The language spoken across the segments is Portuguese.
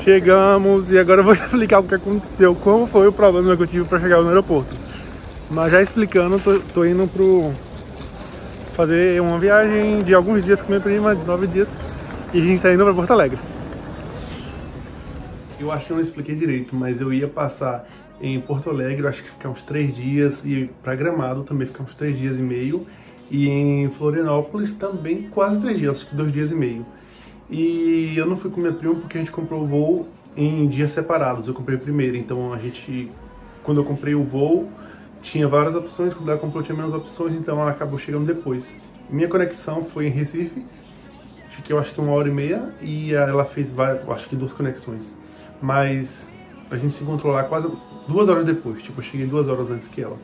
Chegamos e agora eu vou explicar o que aconteceu, como foi o problema que eu tive para chegar no aeroporto. Mas já explicando, tô indo fazer uma viagem de alguns dias com minha prima, de 9 dias, e a gente tá indo para Porto Alegre. Eu acho que eu não expliquei direito, mas eu ia passar em Porto Alegre, eu acho que ficar uns 3 dias, e para Gramado também ficar uns 3 dias e meio, e em Florianópolis também quase 3 dias, acho que 2 dias e meio. E eu não fui com minha prima porque a gente comprou o voo em dias separados, eu comprei primeiro, então quando eu comprei o voo, tinha várias opções, quando ela comprou tinha menos opções, então ela acabou chegando depois. Minha conexão foi em Recife, fiquei eu acho que 1h30, e ela fez acho que 2 conexões. Mas a gente se encontrou lá quase 2 horas depois, tipo, eu cheguei 2 horas antes que ela.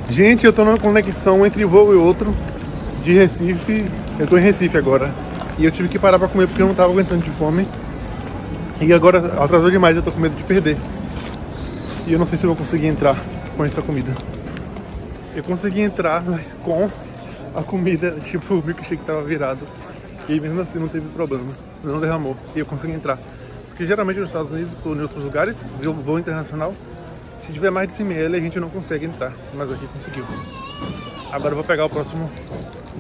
Gente, eu tô numa conexão entre voo e outro de Recife. Eu tô em Recife agora. E eu tive que parar pra comer porque eu não tava aguentando de fome. E agora atrasou demais, eu tô com medo de perder. E eu não sei se eu vou conseguir entrar com essa comida. Eu consegui entrar, mas com a comida, tipo, o milkshake tava virado. E mesmo assim não teve problema, não derramou. E eu consegui entrar. Porque geralmente nos Estados Unidos ou em outros lugares, voo internacional, se tiver mais de 100 ml a gente não consegue entrar, mas aqui conseguiu. Agora eu vou pegar o próximo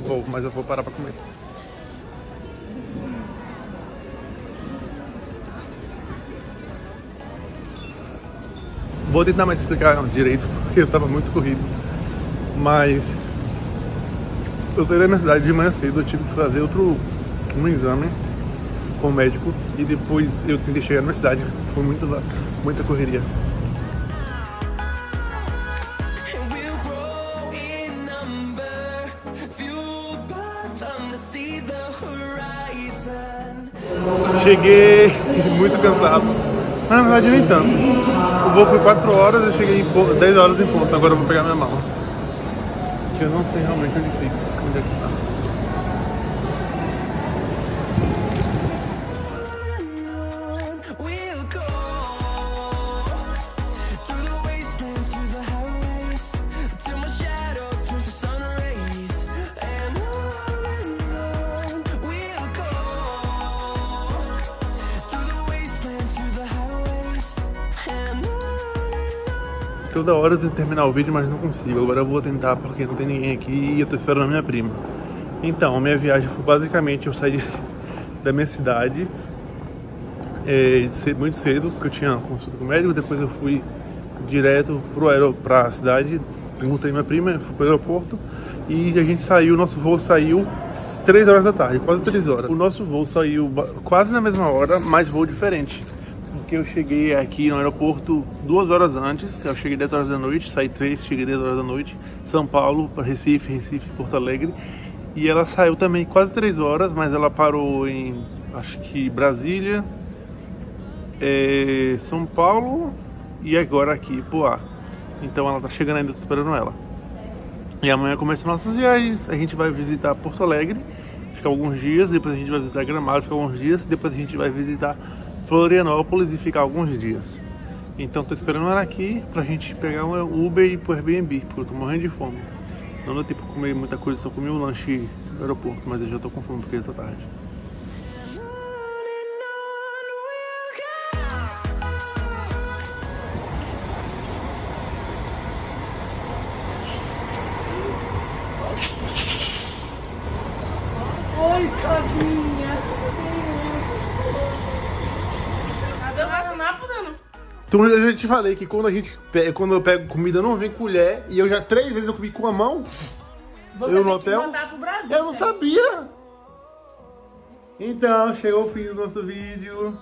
voo, mas eu vou parar pra comer. Vou tentar mais explicar direito, porque eu tava muito corrido. Mas eu saí da minha cidade de manhã cedo, eu tive que fazer um exame com o médico e depois eu tentei chegar na minha cidade. Foi muita correria. Cheguei muito cansado, na verdade nem tanto. O voo foi 4 horas, eu cheguei 10 horas em ponto. Agora eu vou pegar minha mala, que eu não sei realmente onde fica, onde é que tá. Toda hora eu tento terminar o vídeo, mas não consigo. Agora eu vou tentar porque não tem ninguém aqui e eu tô esperando a minha prima. Então, a minha viagem foi basicamente, eu saí da minha cidade muito cedo, porque eu tinha consulta com o médico. Depois eu fui direto pra cidade, encontrei minha prima, fui pro aeroporto e a gente saiu, nosso voo saiu 3 horas da tarde, quase 3 horas. O nosso voo saiu quase na mesma hora, mas voo diferente. Porque eu cheguei aqui no aeroporto 2 horas antes, eu cheguei 10 horas da noite, saí 3, cheguei 10 horas da noite, São Paulo para Recife, Porto Alegre. E ela saiu também quase 3 horas, mas ela parou em, acho que Brasília, São Paulo e agora aqui, Poá. Então ela tá chegando ainda, tô esperando ela. E amanhã começam nossas viagens, a gente vai visitar Porto Alegre, ficar alguns dias, depois a gente vai visitar Gramado, ficar alguns dias, depois a gente vai visitar Florianópolis e ficar alguns dias. Então tô esperando ela aqui pra gente pegar um Uber e ir pro Airbnb, porque eu tô morrendo de fome. Não deu tempo pra comer muita coisa, só comi um lanche no aeroporto, mas eu já tô com fome porque já tá tarde. Oi, Sabinha! Eu já te falei que quando eu pego comida não vem colher, e eu já 3 vezes eu comi com a mão. Você eu tem no hotel. que mandar pro Brasil. Eu não sabia. Então, chegou o fim do nosso vídeo.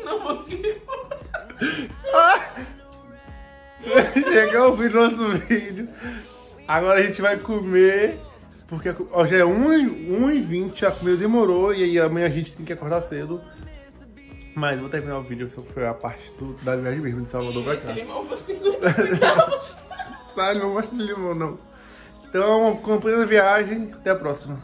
Não vou Chegou o fim do nosso vídeo. Agora a gente vai comer. Porque hoje é 1h20, a comida demorou. E aí amanhã a gente tem que acordar cedo. Mas vou terminar o vídeo. Essa foi a parte da viagem mesmo de Salvador pra cá. Esse limão foi 50 centavos. Tá, não gosto de limão não. Então, acompanha a viagem. Até a próxima.